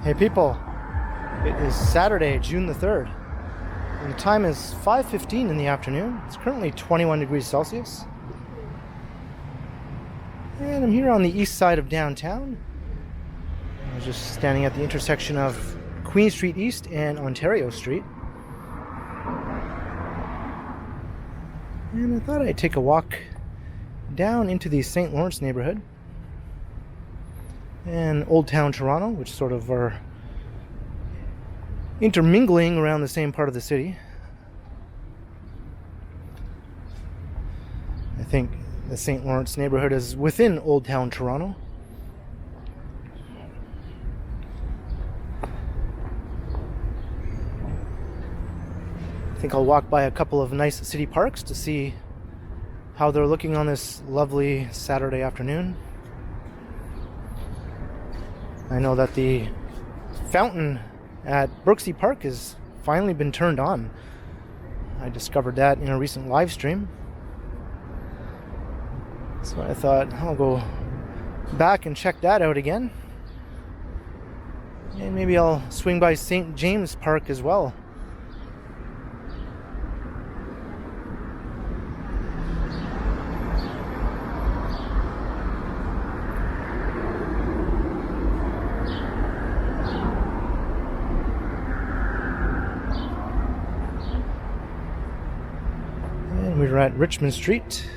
Hey people, it is Saturday, June the 3rd, and the time is 5:15 in the afternoon. It's currently 21 degrees Celsius. And I'm here on the east side of downtown. I was just standing at the intersection of Queen Street East and Ontario Street. And I thought I'd take a walk down into the St. Lawrence neighborhood and Old Town Toronto, which sort of are intermingling around the same part of the city. I think the St. Lawrence neighborhood is within Old Town Toronto. I think I'll walk by a couple of nice city parks to see how they're looking on this lovely Saturday afternoon. I know that the fountain at Berczy Park has finally been turned on. I discovered that in a recent live stream. So I thought I'll go back and check that out again. And maybe I'll swing by St. James Park as well. We're at Richmond Street.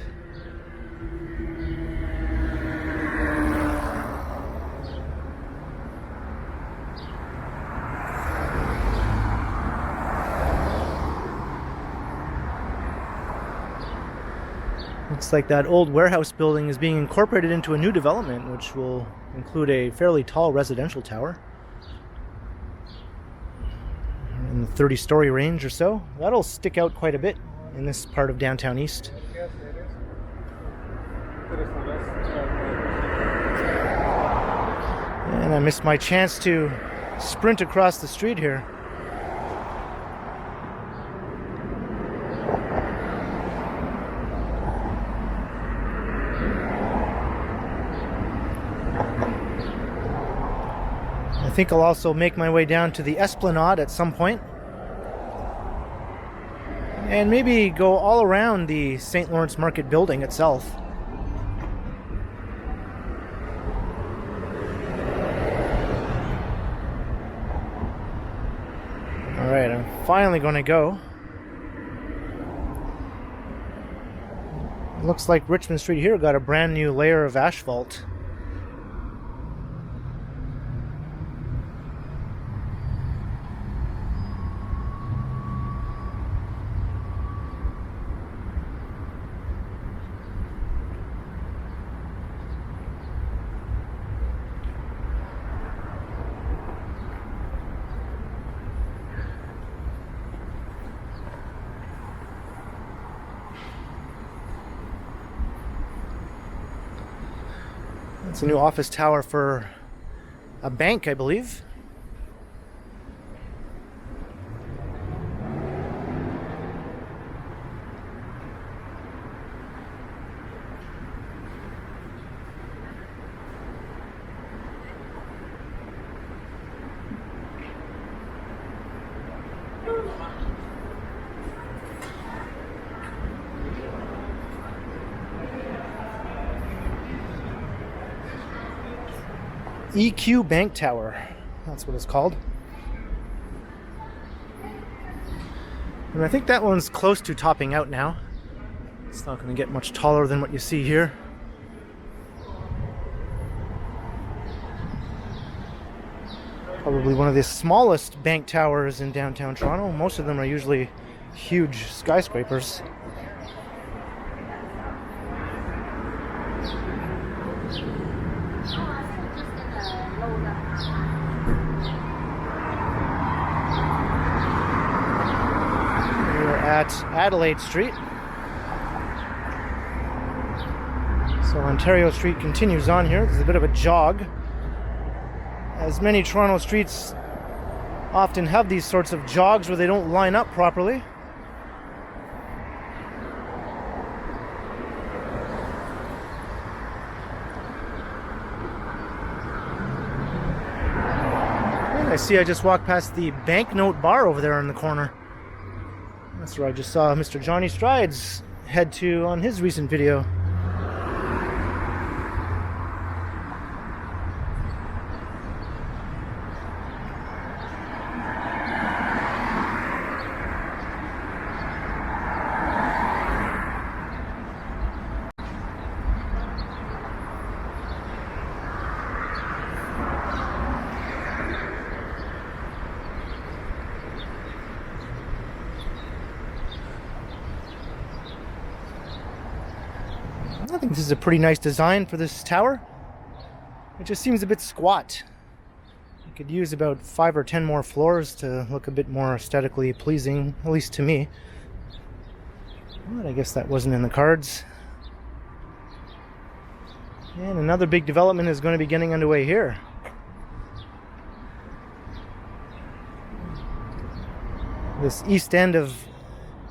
Looks like that old warehouse building is being incorporated into a new development, which will include a fairly tall residential tower in the 30-story range or so. That'll stick out quite a bit in this part of downtown East. And I missed my chance to sprint across the street here. I think I'll also make my way down to the Esplanade at some point, and maybe go all around the St. Lawrence Market building itself. Alright, I'm finally going to go. It looks like Richmond Street here got a brand new layer of asphalt. It's a new office tower for a bank, I believe. EQ Bank Tower, that's what it's called. And I think that one's close to topping out now. It's not going to get much taller than what you see here. Probably one of the smallest bank towers in downtown Toronto. Most of them are usually huge skyscrapers. At Adelaide Street. So Ontario Street continues on here. There's a bit of a jog, as many Toronto streets often have these sorts of jogs where they don't line up properly. I see I just walked past the Banknote Bar over there in the corner. That's where I just saw Mr. Johnny Strides head to on his recent video. I think this is a pretty nice design for this tower. It just seems a bit squat. You could use about 5 or 10 more floors to look a bit more aesthetically pleasing, at least to me. But I guess that wasn't in the cards. And another big development is going to be getting underway here. This east end of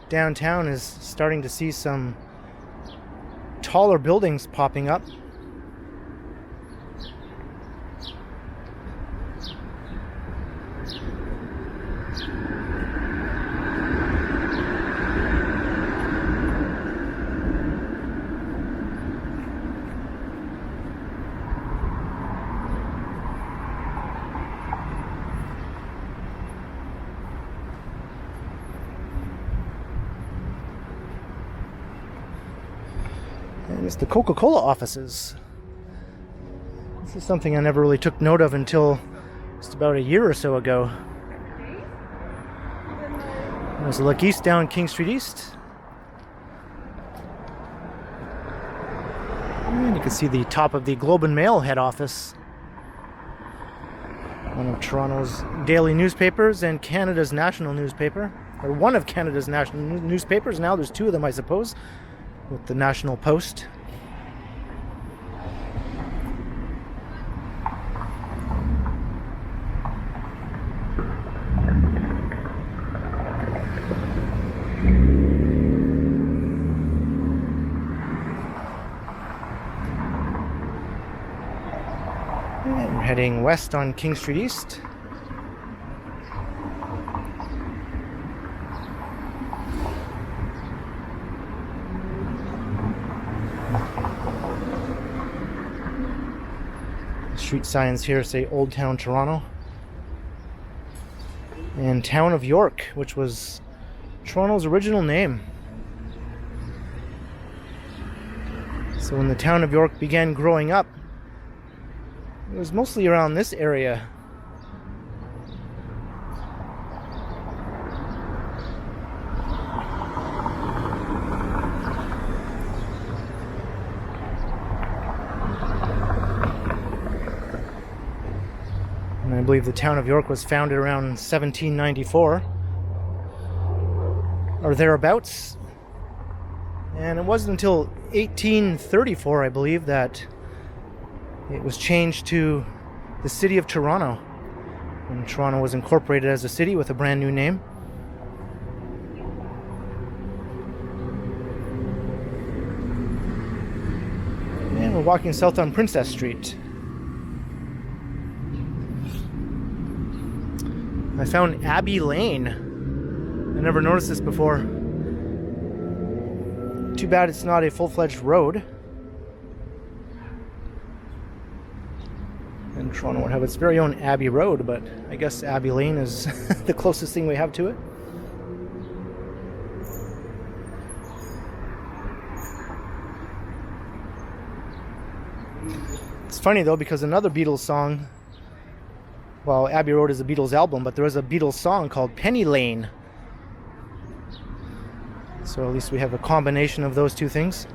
downtown is starting to see some taller buildings popping up. And it's the Coca-Cola offices. This is something I never really took note of until just about a year or so ago. There's a look east down King Street East. And you can see the top of the Globe and Mail head office. One of Toronto's daily newspapers and Canada's national newspaper. Or one of Canada's national newspapers. Now there's two of them, I suppose, with the National Post. And we're heading west on King Street East. Street signs here say Old Town Toronto and Town of York, which was Toronto's original name. So when the town of York began growing up, it was mostly around this area. And I believe the town of York was founded around 1794 or thereabouts. And it wasn't until 1834, I believe, that it was changed to the city of Toronto, when Toronto was incorporated as a city with a brand new name. And we're walking south on Princess Street. I found Abbey Lane. I never noticed this before. Too bad it's not a full-fledged road. And Toronto would have its very own Abbey Road, but I guess Abbey Lane is the closest thing we have to it. It's funny though, because another Beatles song, well, Abbey Road is a Beatles album, but there is a Beatles song called Penny Lane. So at least we have a combination of those two things.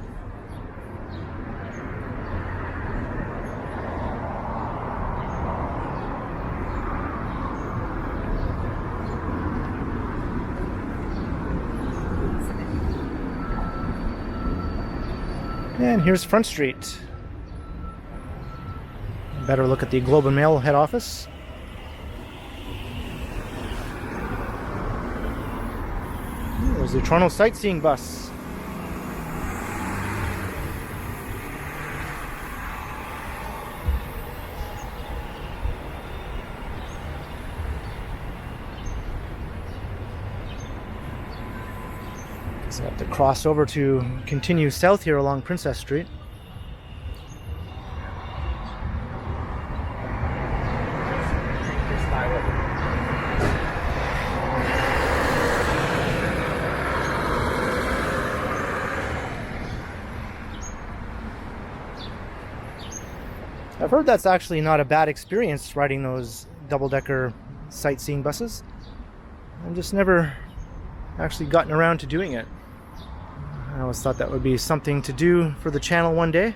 And here's Front Street. Better look at the Globe and Mail head office. There's the Toronto sightseeing bus. So I have to cross over to continue south here along Princess Street. I've heard that's actually not a bad experience riding those double-decker sightseeing buses. I've just never actually gotten around to doing it. I always thought that would be something to do for the channel one day.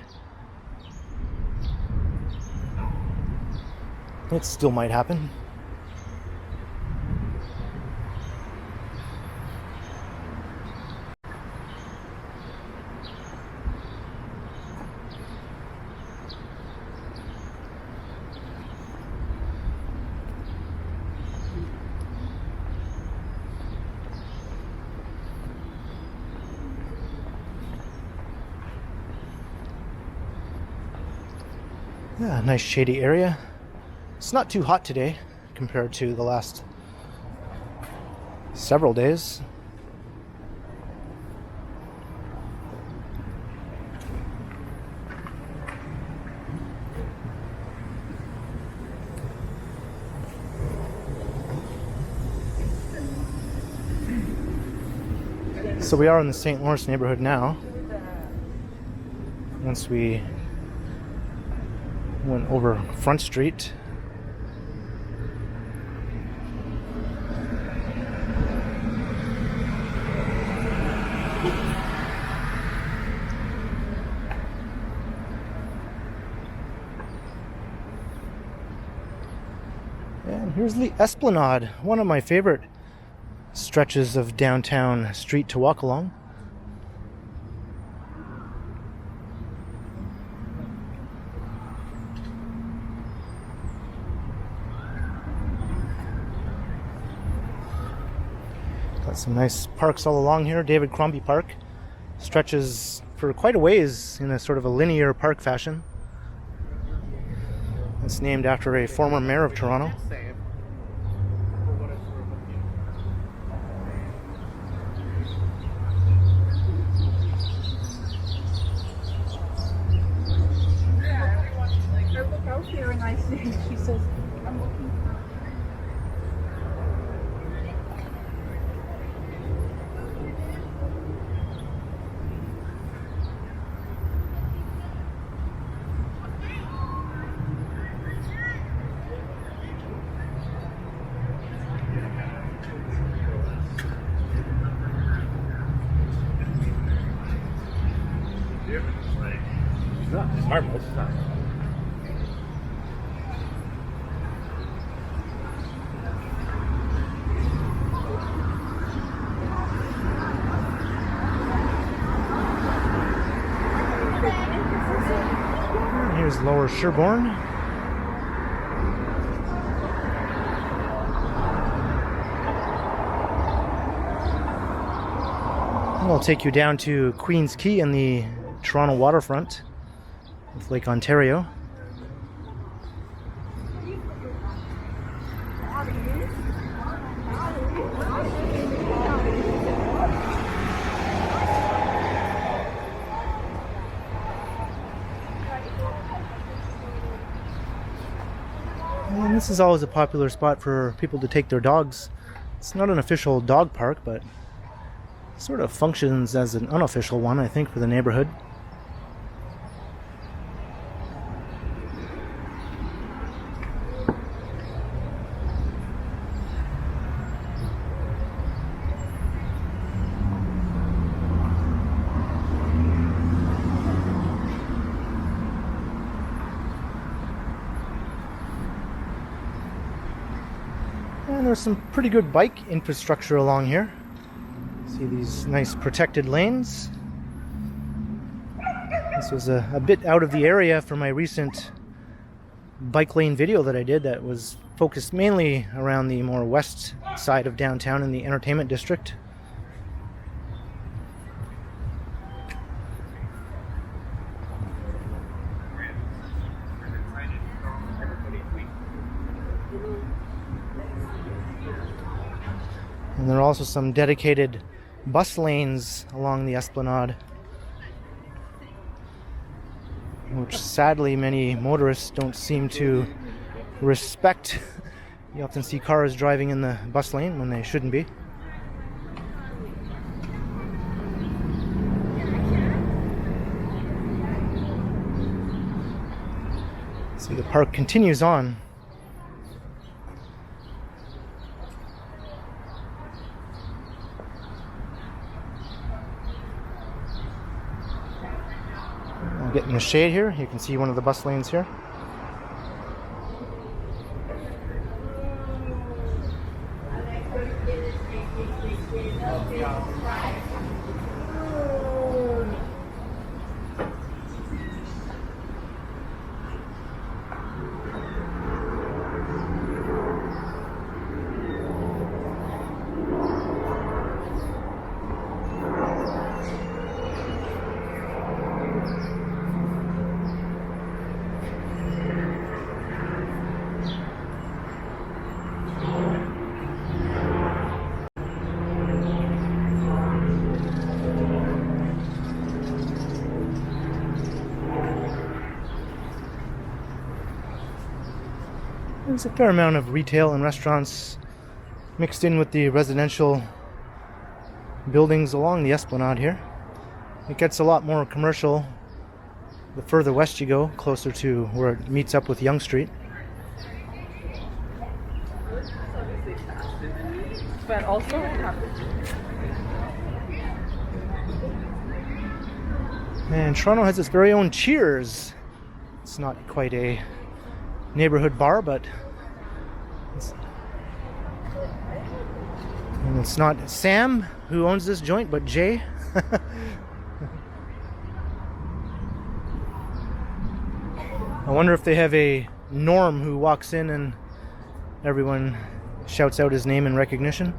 It still might happen. Yeah, nice shady area. It's not too hot today compared to the last several days. So we are in the St. Lawrence neighborhood now. Once we went over Front Street. And here's the Esplanade, one of my favorite stretches of downtown street to walk along. Got some nice parks all along here. David Crombie Park stretches for quite a ways in a sort of a linear park fashion. It's named after a former mayor of Toronto. She says, I'm looking for... It's harmless. It's not. Here's Lower Sherbourne. I'll take you down to Queen's Quay in the Toronto waterfront with Lake Ontario. And this is always a popular spot for people to take their dogs. It's not an official dog park, but sort of functions as an unofficial one, I think, for the neighborhood. And there's some pretty good bike infrastructure along here. See these nice protected lanes. This was a bit out of the area for my recent bike lane video that I did that was focused mainly around the more west side of downtown in the entertainment district. And there are also some dedicated bus lanes along the Esplanade, which sadly many motorists don't seem to respect. You often see cars driving in the bus lane when they shouldn't be. See, the park continues on. I'll get in the shade here. You can see one of the bus lanes here. There's a fair amount of retail and restaurants mixed in with the residential buildings along the Esplanade here. It gets a lot more commercial the further west you go, closer to where it meets up with Yonge Street. But also, And Toronto has its very own Cheers. It's not quite a neighborhood bar, but it's not Sam who owns this joint, but Jay. I wonder if they have a Norm who walks in and everyone shouts out his name in recognition.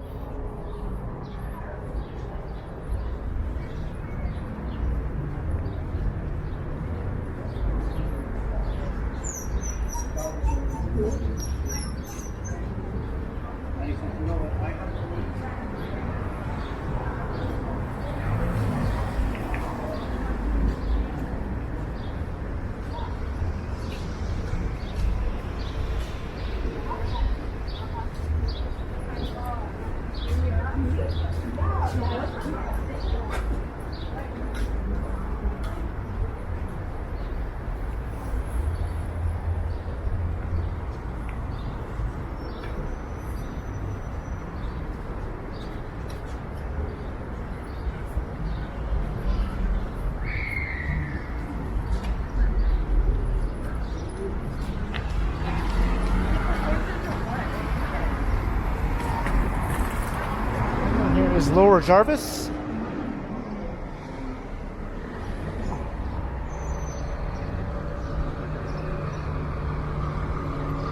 Is Lower Jarvis.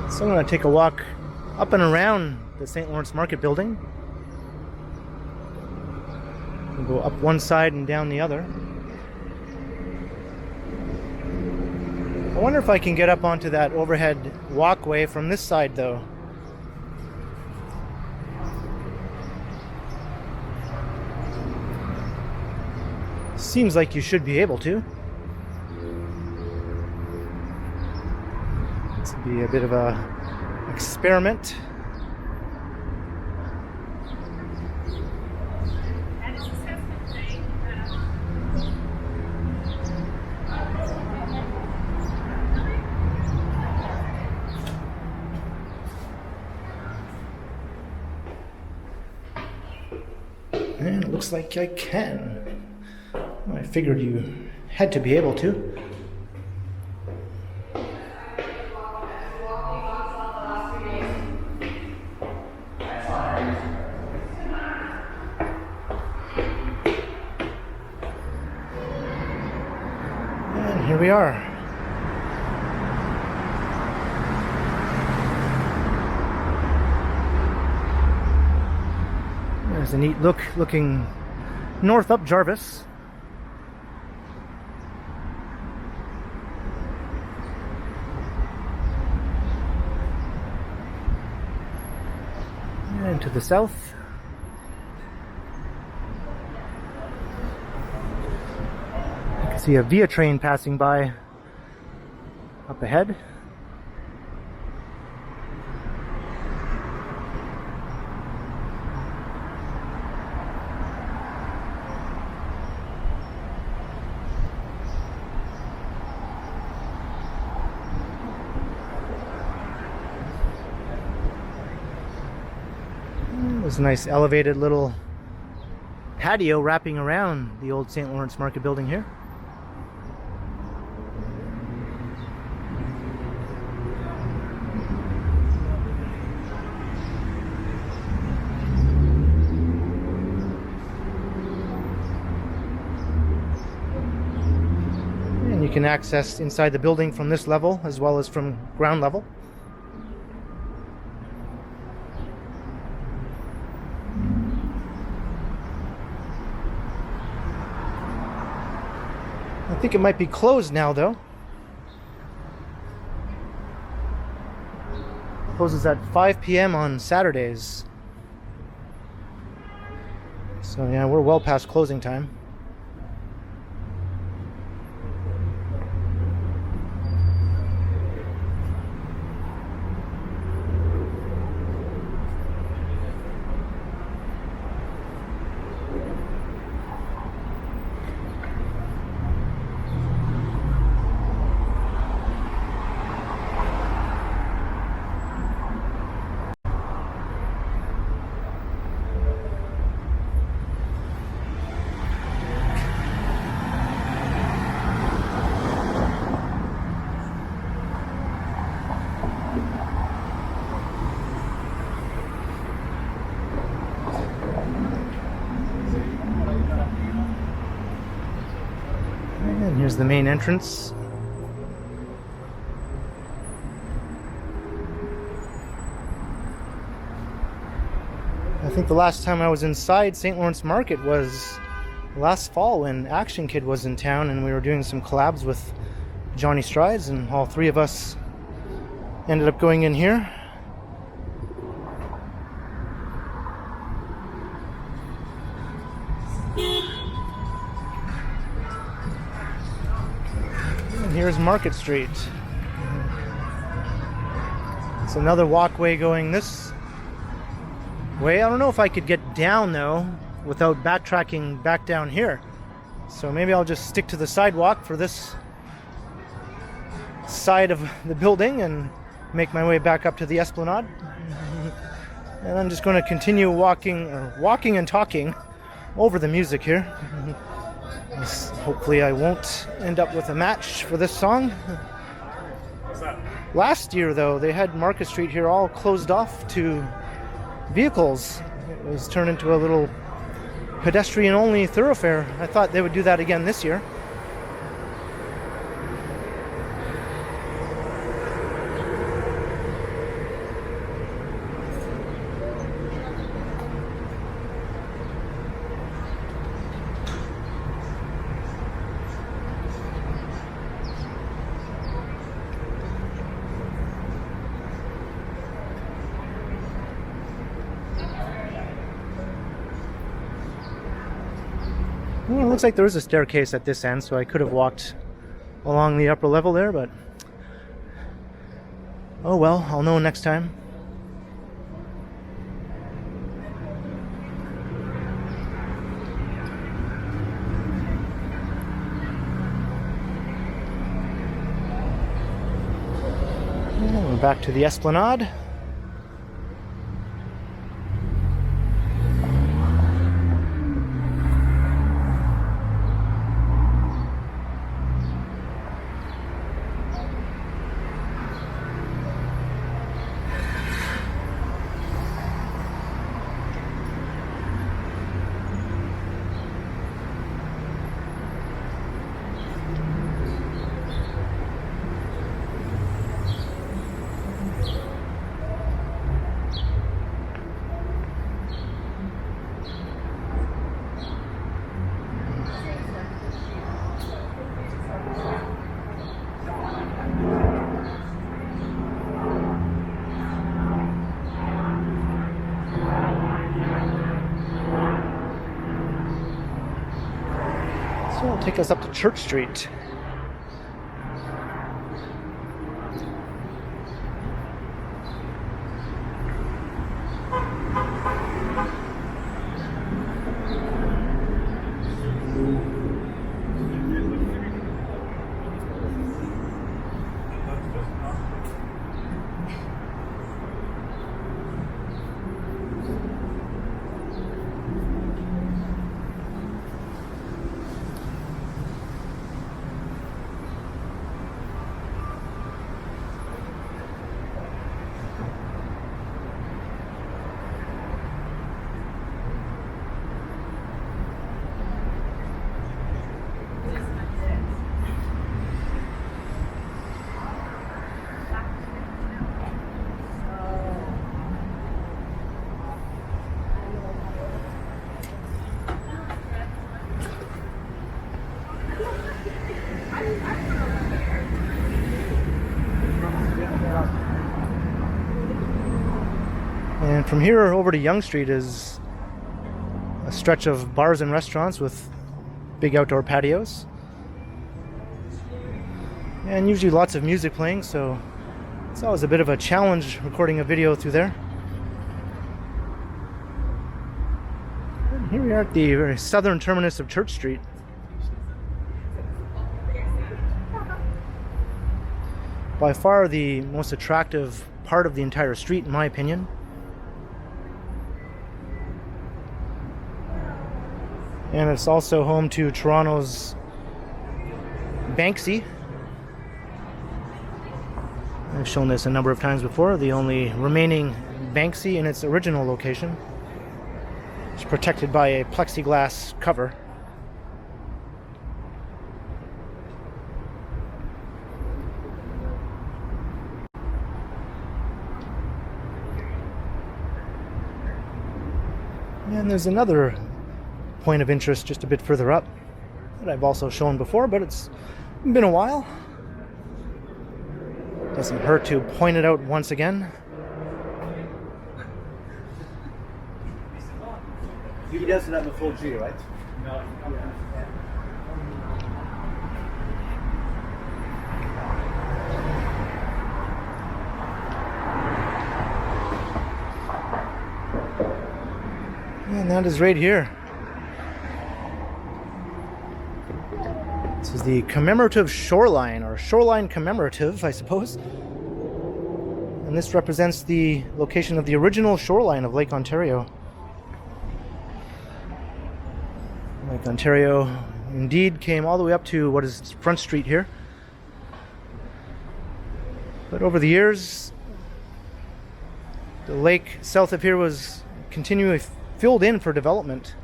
So I'm going to take a walk up and around the St. Lawrence Market building. We'll go up one side and down the other. I wonder if I can get up onto that overhead walkway from this side though. Seems like you should be able to. This would be a bit of a experiment. And it looks like I can. I figured you had to be able to. And here we are. There's a neat look looking north up Jarvis. And to the south, See a Via train passing by up ahead. There's a nice elevated little patio wrapping around the old St. Lawrence Market building here. And you can access inside the building from this level as well as from ground level. I think it might be closed now, though. Closes at 5 p.m. on Saturdays. So yeah, we're well past closing time. And here's the main entrance. I think the last time I was inside St. Lawrence Market was last fall when Action Kid was in town and we were doing some collabs with Johnny Strides, and all three of us ended up going in here. Here's Market Street. It's another walkway going this way. I don't know if I could get down though without backtracking back down here. So maybe I'll just stick to the sidewalk for this side of the building and make my way back up to the Esplanade. And I'm just going to continue walking and talking over the music here. Hopefully I won't end up with a match for this song. What's that? Last year though, they had Market Street here all closed off to vehicles. It was turned into a little pedestrian only thoroughfare. I thought they would do that again this year. Well, it looks like there is a staircase at this end, so I could have walked along the upper level there, but oh well, I'll know next time. And we're back to the Esplanade. take us up to Church Street. And from here over to Yonge Street is a stretch of bars and restaurants with big outdoor patios. And usually lots of music playing, so it's always a bit of a challenge recording a video through there. And here we are at the very southern terminus of Church Street. By far the most attractive part of the entire street, in my opinion. And it's also home to Toronto's Banksy. I've shown this a number of times before. The only remaining Banksy in its original location. It's protected by a plexiglass cover. And there's another point of interest just a bit further up that I've also shown before, but it's been a while. Doesn't hurt to point it out once again. He doesn't have a full G, right? No. And that is right here. This is the commemorative shoreline, or shoreline commemorative, I suppose. And this represents the location of the original shoreline of Lake Ontario. Lake Ontario indeed came all the way up to what is Front Street here. But over the years, the lake south of here was continually filled in for development.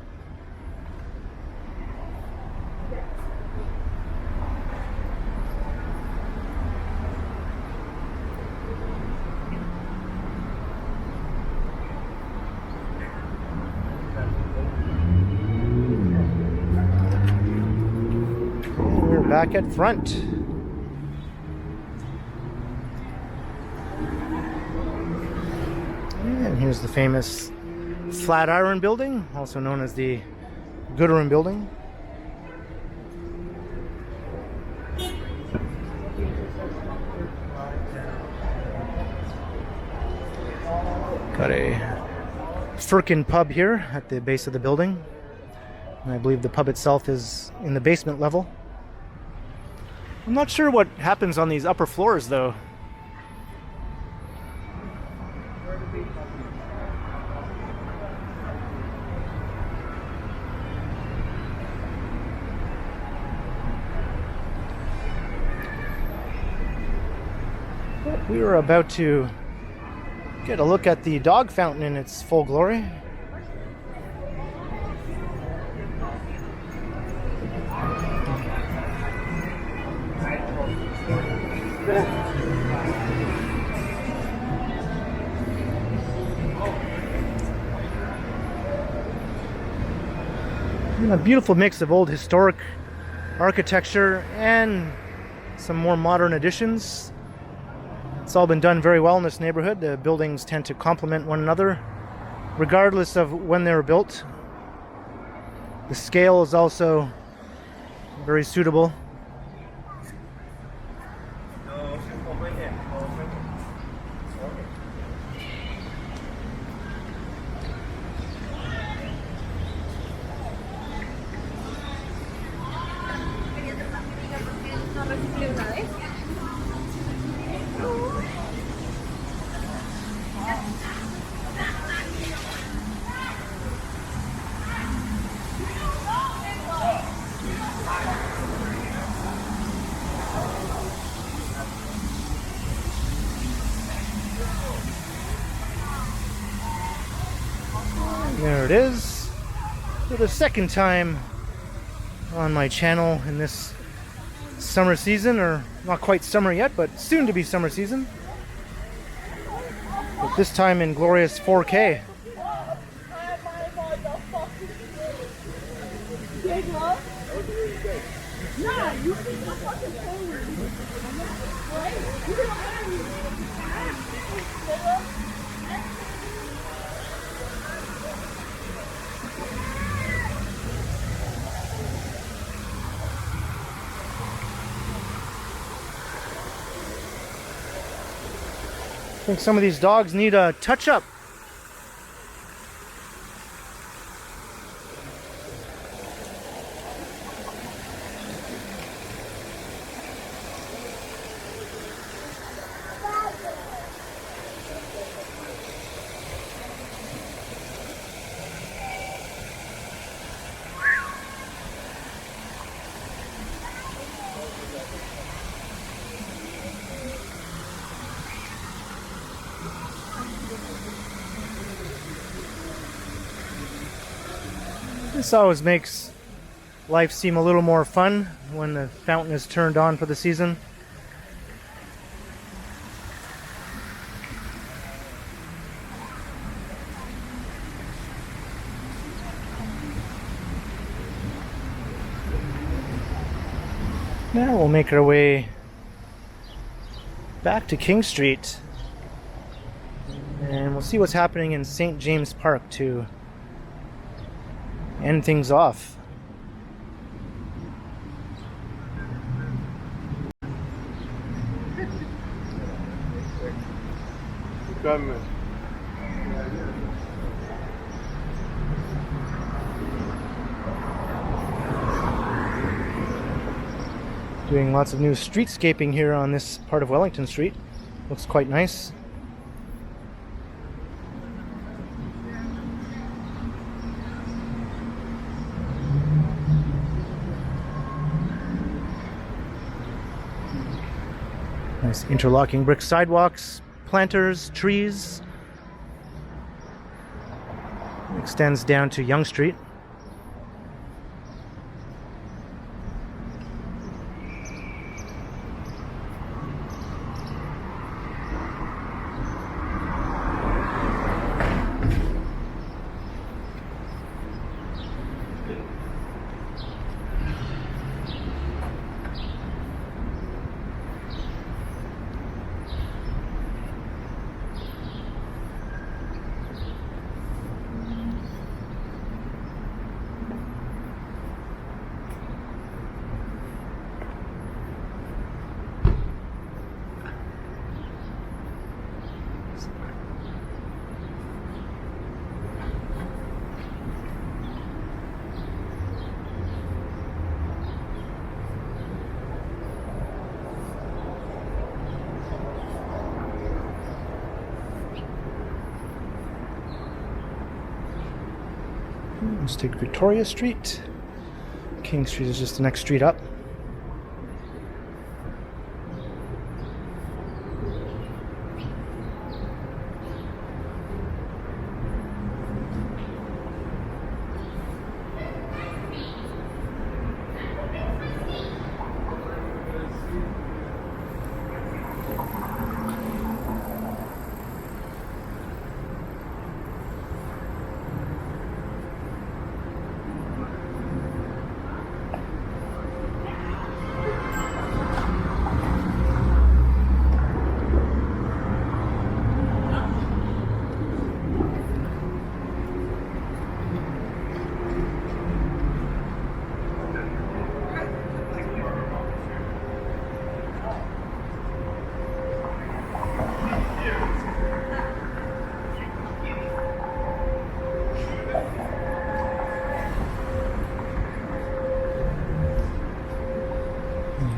Back at front. And here's the famous Flatiron Building, also known as the Gooderham Building. Got a Firkin pub here at the base of the building. And I believe the pub itself is in the basement level. I'm not sure what happens on these upper floors, though. But we were about to get a look at the dog fountain in its full glory. And a beautiful mix of old historic architecture and some more modern additions. It's all been done very well in this neighborhood. The buildings tend to complement one another regardless of when they were built. The scale is also very suitable. There it is, for the second time on my channel in this summer season, or not quite summer yet, but soon to be summer season. But this time in glorious 4K. I think some of these dogs need a touch-up. This always makes life seem a little more fun when the fountain is turned on for the season. Now we'll make our way back to King Street and we'll see what's happening in St. James Park to end things off. Doing lots of new streetscaping here on this part of Wellington Street. Looks quite nice. Nice interlocking brick sidewalks, planters, trees. Extends down to Yonge Street. Let's take Victoria Street. King Street is just the next street up.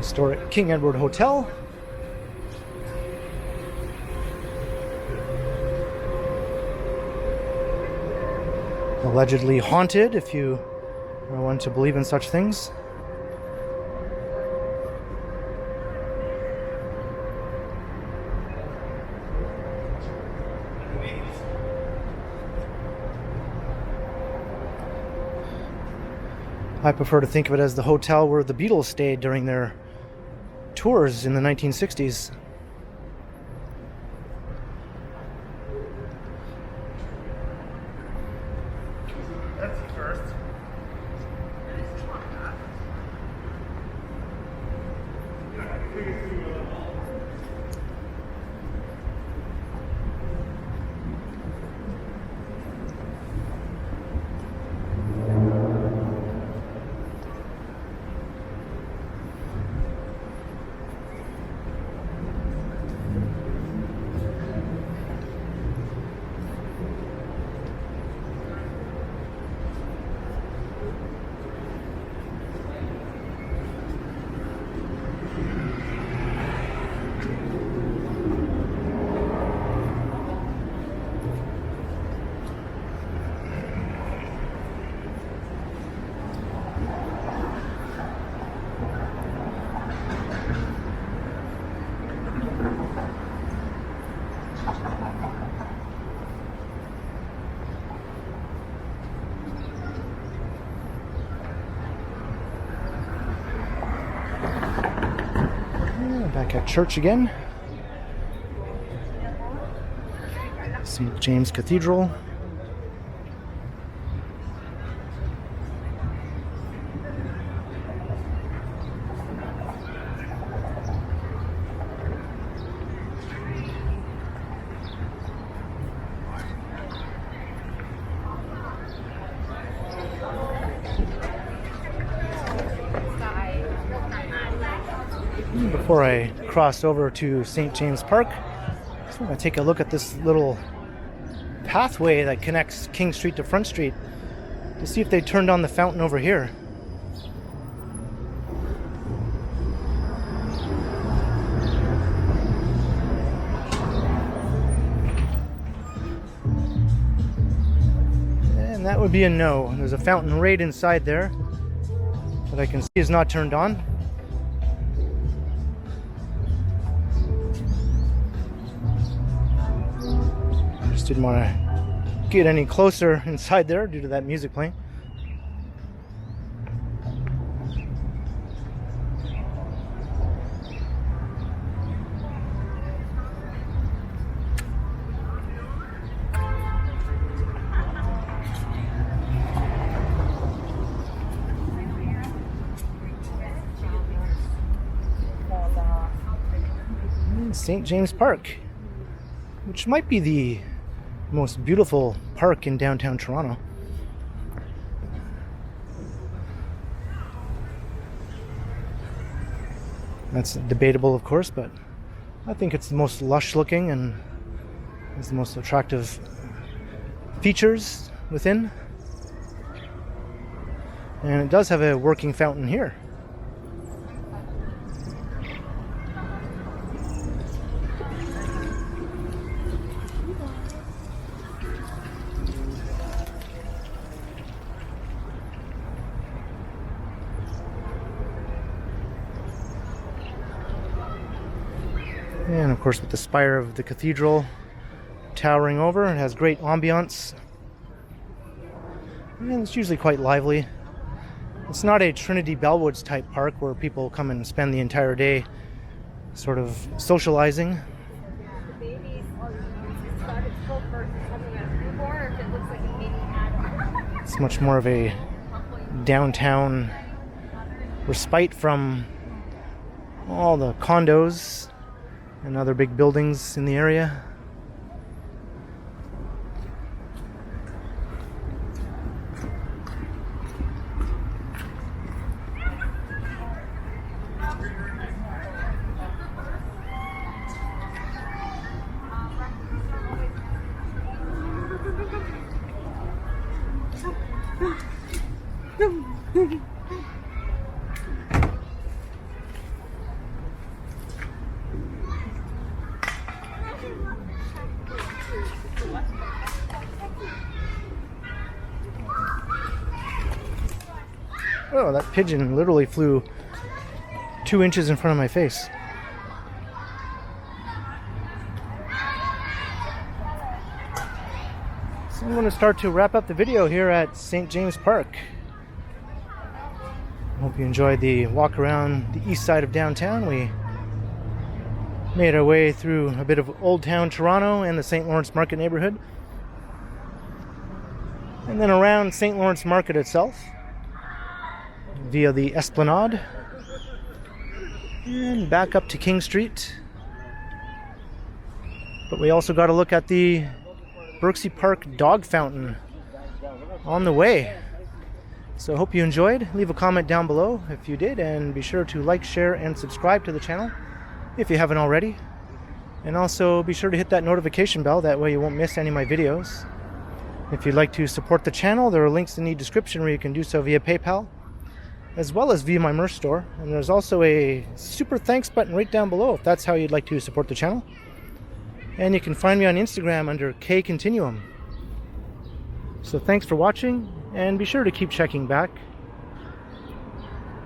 Historic King Edward Hotel. Allegedly haunted, if you are one to believe in such things. I prefer to think of it as the hotel where the Beatles stayed during their tours in the 1960s. That's the first. Back at church again. St. James Cathedral. Before I cross over to St. James Park, I just want to take a look at this little pathway that connects King Street to Front Street to see if they turned on the fountain over here. And that would be a no. There's a fountain right inside there that I can see is not turned on. Didn't want to get any closer inside there due to that music playing. St. James Park, which might be the most beautiful park in downtown Toronto. That's debatable, of course, but I think it's the most lush looking and has the most attractive features within. And it does have a working fountain here. And of course with the spire of the cathedral towering over, it has great ambiance. And it's usually quite lively. It's not a Trinity Bellwoods type park where people come and spend the entire day sort of socializing. It's much more of a downtown respite from all the condos and other big buildings in the area. Oh, that pigeon literally flew 2 inches in front of my face. So I'm going to start to wrap up the video here at St. James Park. Hope you enjoyed the walk around the east side of downtown. We made our way through a bit of Old Town Toronto and the St. Lawrence Market neighborhood. And then around St. Lawrence Market itself via the Esplanade. And back up to King Street. But we also got to look at the Berczy Park dog fountain on the way. So I hope you enjoyed. Leave a comment down below if you did, and be sure to like, share, and subscribe to the channel if you haven't already. And also be sure to hit that notification bell, that way you won't miss any of my videos. If you'd like to support the channel, there are links in the description where you can do so via PayPal, as well as via my merch store. And there's also a super thanks button right down below if that's how you'd like to support the channel. And you can find me on Instagram under KContinuum. So thanks for watching, and be sure to keep checking back,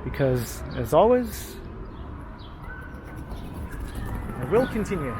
because as always, I will continue.